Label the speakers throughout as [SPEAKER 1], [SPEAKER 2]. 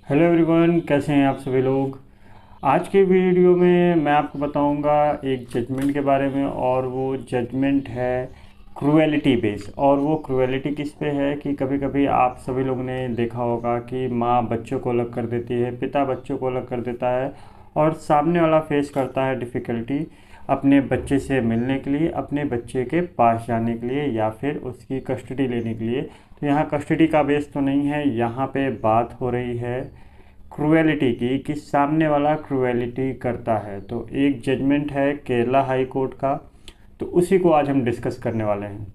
[SPEAKER 1] Hello everyone, कैसे हैं आप सभी लोग। आज के वीडियो में मैं आपको बताऊंगा एक जजमेंट के बारे में, और वो जजमेंट है क्रूएलिटी बेस। और वो क्रूएलिटी किस पे है कि कभी कभी आप सभी लोगों ने देखा होगा कि माँ बच्चों को अलग कर देती है, पिता बच्चों को अलग कर देता है, और सामने वाला फेस करता है डिफ़िकल्टी अपने बच्चे से मिलने के लिए, अपने बच्चे के पास जाने के लिए, या फिर उसकी कस्टडी लेने के लिए। तो यहाँ कस्टडी का बेस तो नहीं है, यहाँ पे बात हो रही है क्रूएलिटी की, कि सामने वाला क्रूएलिटी करता है। तो एक जजमेंट है केरला हाई कोर्ट का, तो उसी को आज हम डिस्कस करने वाले हैं।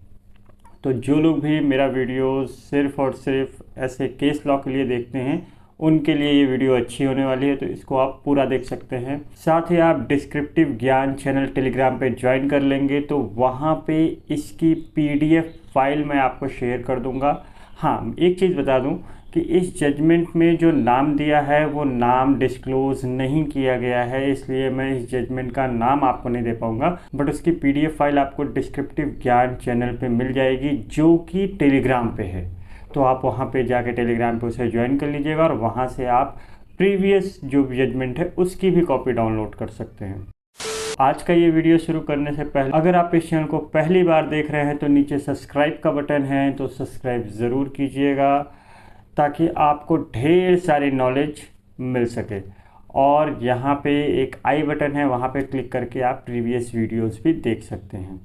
[SPEAKER 1] तो जो लोग भी मेरा वीडियो सिर्फ़ और सिर्फ ऐसे केस लॉ के लिए देखते हैं, उनके लिए ये वीडियो अच्छी होने वाली है, तो इसको आप पूरा देख सकते हैं। साथ ही आप डिस्क्रिप्टिव ज्ञान चैनल टेलीग्राम पे ज्वाइन कर लेंगे, तो वहाँ पे इसकी पीडीएफ फाइल मैं आपको शेयर कर दूँगा। हाँ, एक चीज़ बता दूँ कि इस जजमेंट में जो नाम दिया है वो नाम डिस्क्लोज़ नहीं किया गया है, इसलिए मैं इस जजमेंट का नाम आपको नहीं दे पाऊँगा। बट उसकी पीडीएफ फाइल आपको डिस्क्रिप्टिव ज्ञान चैनल पे मिल जाएगी, जो कि टेलीग्राम पे है। तो आप वहाँ पे जाके टेलीग्राम पे उसे ज्वाइन कर लीजिएगा, और वहाँ से आप प्रीवियस जो जजमेंट है उसकी भी कॉपी डाउनलोड कर सकते हैं। आज का ये वीडियो शुरू करने से पहले अगर आप इस चैनल को पहली बार देख रहे हैं तो नीचे सब्सक्राइब का बटन है, तो सब्सक्राइब ज़रूर कीजिएगा, ताकि आपको ढेर सारी नॉलेज मिल सके। और यहाँ पे एक आई बटन है, वहाँ पे क्लिक करके आप प्रीवियस वीडियोस भी देख सकते हैं।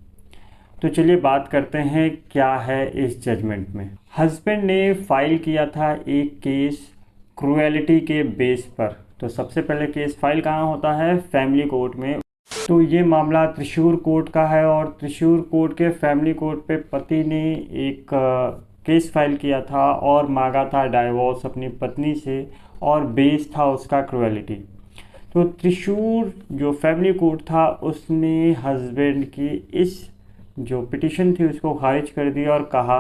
[SPEAKER 1] तो चलिए बात करते हैं क्या है इस जजमेंट में। हस्बैंड ने फाइल किया था एक केस क्रूएलिटी के बेस पर। तो सबसे पहले केस फाइल कहाँ होता है? फैमिली कोर्ट में। तो ये मामला त्रिशूर कोर्ट का है, और त्रिशूर कोर्ट के फैमिली कोर्ट पे पति ने एक केस फाइल किया था और मांगा था डाइवोर्स अपनी पत्नी से, और बेस था उसका क्रूएलिटी। तो त्रिशूर जो फैमिली कोर्ट था उसने हस्बैंड की इस जो पिटिशन थी उसको खारिज कर दिया, और कहा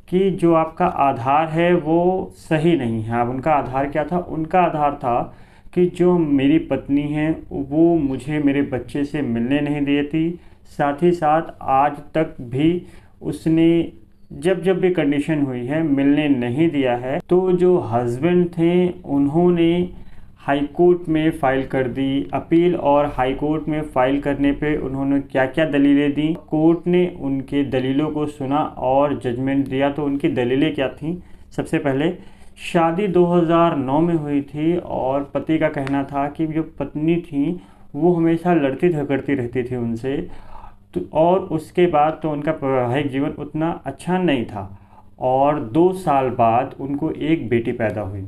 [SPEAKER 1] कि जो आपका आधार है वो सही नहीं है। अब उनका आधार क्या था? उनका आधार था कि जो मेरी पत्नी है वो मुझे मेरे बच्चे से मिलने नहीं देती, साथ ही साथ आज तक भी उसने जब जब भी कंडीशन हुई है मिलने नहीं दिया है। तो जो हस्बैंड थे उन्होंने हाई कोर्ट में फ़ाइल कर दी अपील, और हाई कोर्ट में फ़ाइल करने पे उन्होंने क्या क्या दलीलें दी, कोर्ट ने उनके दलीलों को सुना और जजमेंट दिया। तो उनकी दलीलें क्या थी? सबसे पहले, शादी 2009 में हुई थी, और पति का कहना था कि जो पत्नी थी वो हमेशा लड़ती झगड़ती रहती थी उनसे। तो और उसके बाद तो उनका वैवाहिक जीवन उतना अच्छा नहीं था, और 2 साल बाद उनको एक बेटी पैदा हुई।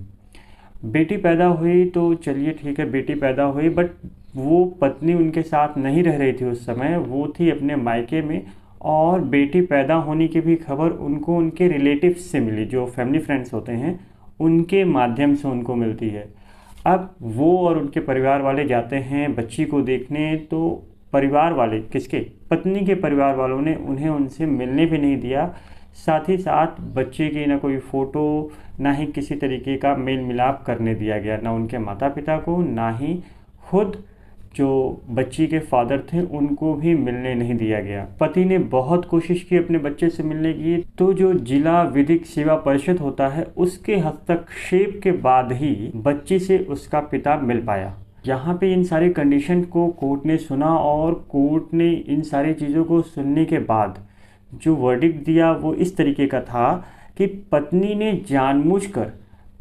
[SPEAKER 1] बेटी पैदा हुई तो चलिए ठीक है, बेटी पैदा हुई, बट वो पत्नी उनके साथ नहीं रह रही थी उस समय, वो थी अपने मायके में। और बेटी पैदा होने की भी खबर उनको उनके रिलेटिव्स से मिली, जो फैमिली फ्रेंड्स होते हैं उनके माध्यम से उनको मिलती है। अब वो और उनके परिवार वाले जाते हैं बच्ची को देखने, तो परिवार वाले किसके? पत्नी के परिवार वालों ने उन्हें उनसे मिलने भी नहीं दिया। साथ ही साथ बच्चे की ना कोई फ़ोटो, ना ही किसी तरीके का मेल मिलाप करने दिया गया, ना उनके माता पिता को, ना ही खुद जो बच्ची के फादर थे उनको भी मिलने नहीं दिया गया। पति ने बहुत कोशिश की अपने बच्चे से मिलने की, तो जो जिला विधिक सेवा परिषद होता है उसके हस्तक्षेप के बाद ही बच्ची से उसका पिता मिल पाया। यहाँ पे इन सारी कंडीशन को कोर्ट ने सुना, और कोर्ट ने इन सारी चीज़ों को सुनने के बाद जो वर्डिक्ट दिया वो इस तरीके का था कि पत्नी ने जानबूझकर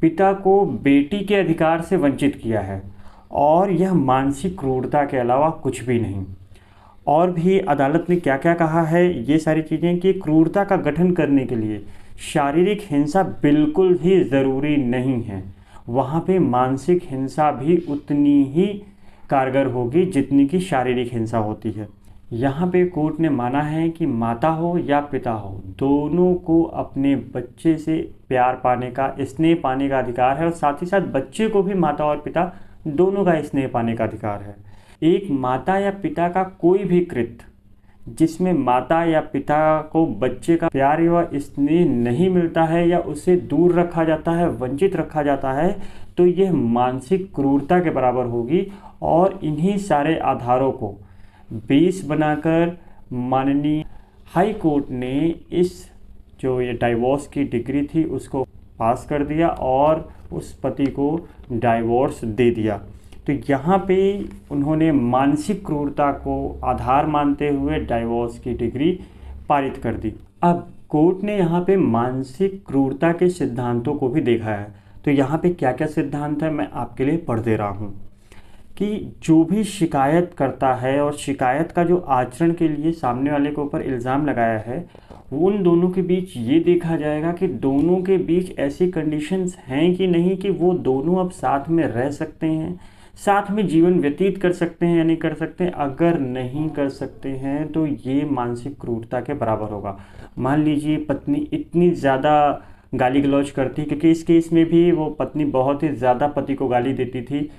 [SPEAKER 1] पिता को बेटी के अधिकार से वंचित किया है, और यह मानसिक क्रूरता के अलावा कुछ भी नहीं। और भी अदालत ने क्या क्या कहा है ये सारी चीज़ें, कि क्रूरता का गठन करने के लिए शारीरिक हिंसा बिल्कुल भी ज़रूरी नहीं है, वहाँ पे मानसिक हिंसा भी उतनी ही कारगर होगी जितनी की शारीरिक हिंसा होती है। यहाँ पे कोर्ट ने माना है कि माता हो या पिता हो, दोनों को अपने बच्चे से प्यार पाने का, स्नेह पाने का अधिकार है, और साथ ही साथ बच्चे को भी माता और पिता दोनों का स्नेह पाने का अधिकार है। एक माता या पिता का कोई भी कृत्य जिसमें माता या पिता को बच्चे का प्यार व स्नेह नहीं मिलता है, या उसे दूर रखा जाता है, वंचित रखा जाता है, तो यह मानसिक क्रूरता के बराबर होगी। और इन्हीं सारे आधारों को बेस बनाकर माननीय हाई कोर्ट ने इस जो ये डाइवोर्स की डिग्री थी उसको पास कर दिया और उस पति को डाइवोर्स दे दिया। तो यहाँ पे उन्होंने मानसिक क्रूरता को आधार मानते हुए डाइवोर्स की डिग्री पारित कर दी। अब कोर्ट ने यहाँ पे मानसिक क्रूरता के सिद्धांतों को भी देखा है। तो यहाँ पे क्या क्या सिद्धांत है मैं आपके लिए पढ़ दे रहा हूँ कि जो भी शिकायत करता है और शिकायत का जो आचरण के लिए सामने वाले के ऊपर इल्ज़ाम लगाया है, उन दोनों के बीच ये देखा जाएगा कि दोनों के बीच ऐसी कंडीशंस हैं कि नहीं कि वो दोनों अब साथ में रह सकते हैं, साथ में जीवन व्यतीत कर सकते हैं या नहीं कर सकते हैं। अगर नहीं कर सकते हैं तो ये मानसिक क्रूरता के बराबर होगा। मान लीजिए पत्नी इतनी ज़्यादा गाली गलौज करती, क्योंकि इस केस में भी वो पत्नी बहुत ही ज़्यादा पति को गाली देती थी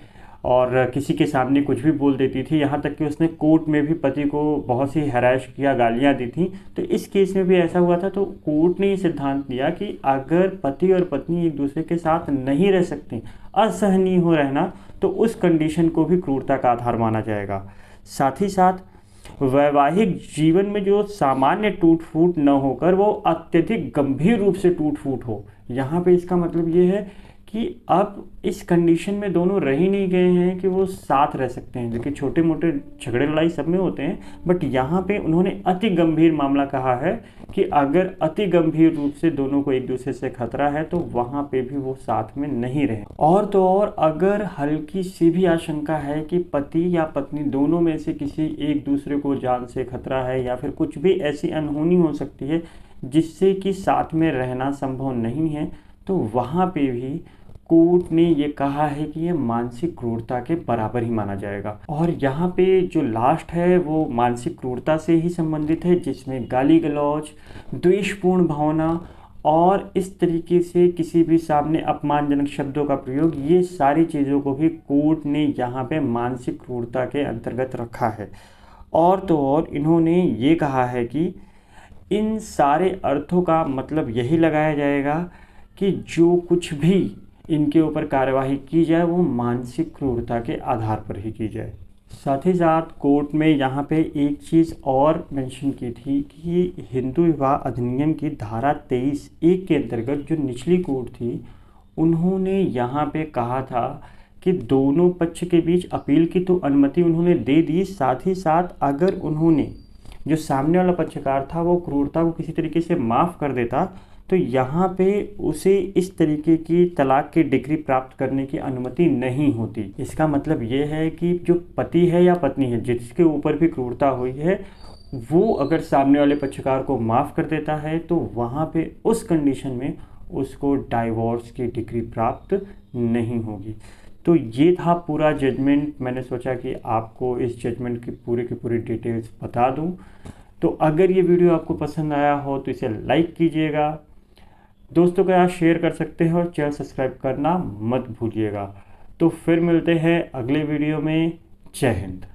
[SPEAKER 1] और किसी के सामने कुछ भी बोल देती थी, यहाँ तक कि उसने कोर्ट में भी पति को बहुत सी हैराश किया, गालियाँ दी थी। तो इस केस में भी ऐसा हुआ था। तो कोर्ट ने ये सिद्धांत दिया कि अगर पति और पत्नी एक दूसरे के साथ नहीं रह सकते, असहनीय हो रहना, तो उस कंडीशन को भी क्रूरता का आधार माना जाएगा। साथ ही साथ वैवाहिक जीवन में जो सामान्य टूट फूट न होकर वो अत्यधिक गंभीर रूप से टूट फूट हो। यहाँ पे इसका मतलब ये है कि अब इस कंडीशन में दोनों रह ही नहीं गए हैं कि वो साथ रह सकते हैं। देखिए छोटे मोटे झगड़े लड़ाई सब में होते हैं, बट यहाँ पे उन्होंने अति गंभीर मामला कहा है कि अगर अति गंभीर रूप से दोनों को एक दूसरे से खतरा है तो वहाँ पे भी वो साथ में नहीं रहे। और तो और अगर हल्की सी भी आशंका है कि पति या पत्नी दोनों में से किसी एक दूसरे को जान से खतरा है या फिर कुछ भी ऐसी अनहोनी हो सकती है जिससे कि साथ में रहना संभव नहीं है, तो वहाँ पे भी कोर्ट ने ये कहा है कि ये मानसिक क्रूरता के बराबर ही माना जाएगा। और यहाँ पे जो लास्ट है वो मानसिक क्रूरता से ही संबंधित है, जिसमें गाली गलौज, द्वेषपूर्ण भावना और इस तरीके से किसी भी सामने अपमानजनक शब्दों का प्रयोग, ये सारी चीज़ों को भी कोर्ट ने यहाँ पे मानसिक क्रूरता के अंतर्गत रखा है। और तो और इन्होंने ये कहा है कि इन सारे अर्थों का मतलब यही लगाया जाएगा कि जो कुछ भी इनके ऊपर कार्यवाही की जाए वो मानसिक क्रूरता के आधार पर ही की जाए। साथ ही साथ कोर्ट में यहाँ पे एक चीज़ और मेंशन की थी कि हिंदू विवाह अधिनियम की धारा 23(1) के अंतर्गत जो निचली कोर्ट थी, उन्होंने यहाँ पे कहा था कि दोनों पक्ष के बीच अपील की तो अनुमति उन्होंने दे दी। साथ ही साथ अगर उन्होंने जो सामने वाला पक्षकार था वो क्रूरता को किसी तरीके से माफ़ कर देता तो यहाँ पे उसे इस तरीके की तलाक की डिग्री प्राप्त करने की अनुमति नहीं होती। इसका मतलब ये है कि जो पति है या पत्नी है जिसके ऊपर भी क्रूरता हुई है, वो अगर सामने वाले पक्षकार को माफ़ कर देता है तो वहाँ पे उस कंडीशन में उसको डाइवोर्स की डिग्री प्राप्त नहीं होगी। तो ये था पूरा जजमेंट। मैंने सोचा कि आपको इस जजमेंट की पूरी डिटेल्स बता दूं। तो अगर ये वीडियो आपको पसंद आया हो तो इसे लाइक कीजिएगा, दोस्तों के साथ शेयर कर सकते हैं और चैनल सब्सक्राइब करना मत भूलिएगा। तो फिर मिलते हैं अगले वीडियो में। जय हिंद।